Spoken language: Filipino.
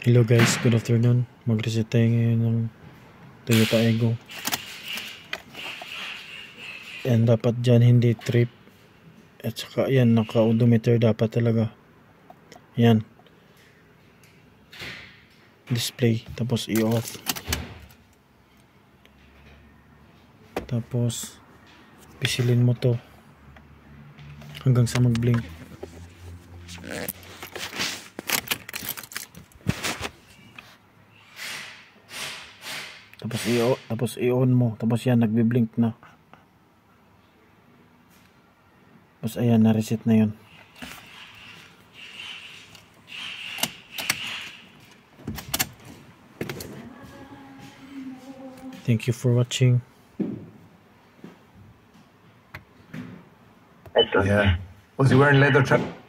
Hello guys, good afternoon. Mag-reset tayo ngayon ng Toyota Aygo. Yan, dapat dyan hindi trip. At saka yan, naka-odometer dapat talaga. Yan. Display. Tapos i-off. Tapos pisilin mo to hanggang sa mag-blink. Tapos i-on mo. Tapos yan, nagbi-blink na. Tapos ayan, na-reset na yun. Thank you for watching. Yeah. Was he wearing leather trousers?